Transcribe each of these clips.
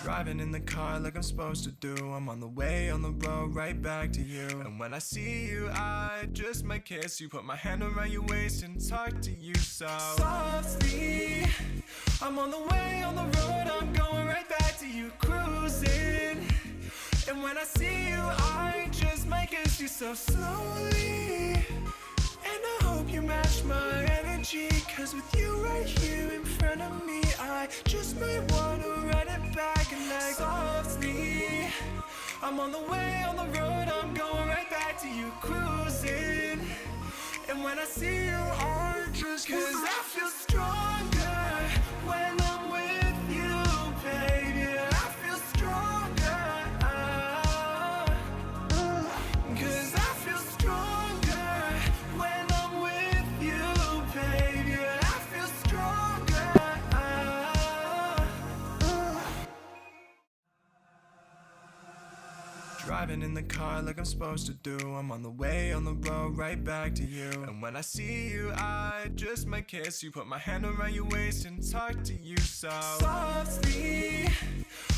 Driving in the car like I'm supposed to do. I'm on the way on the road right back to you. And when I see you, I just might kiss you. Put my hand around your waist and talk to you so softly. I'm on the way on the road, I'm going right back to you, cruising. And when I see you, I just might kiss you so slowly. And I hope you match my energy, cause with you right here in front of me, I just might wanna ride it back and like softly. I'm on the way on the road, I'm going right back to you, cruising. And when I see you, I just cause I feel stronger when I'm with you, baby. I feel stronger, cause I feel stronger when I'm with you, baby. I feel stronger. Driving in the car like I'm supposed to do. I'm on the way on the road right back to you. And when I see you, I just might kiss you. Put my hand around your waist and talk to you so softly.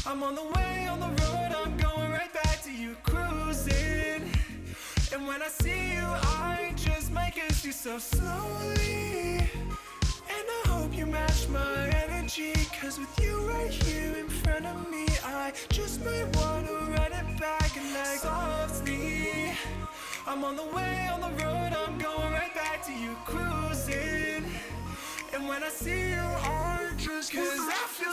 I'm on the way on the road, I'm going right back to you, cruising. And when I see you, I just might kiss you so slowly. And I hope you match my energy, cause with you right here in front of me, I just might wanna ride it back and like softly. I'm on the way on the road, I'm going right back to you, cruising. And when I see you, I just cause I feel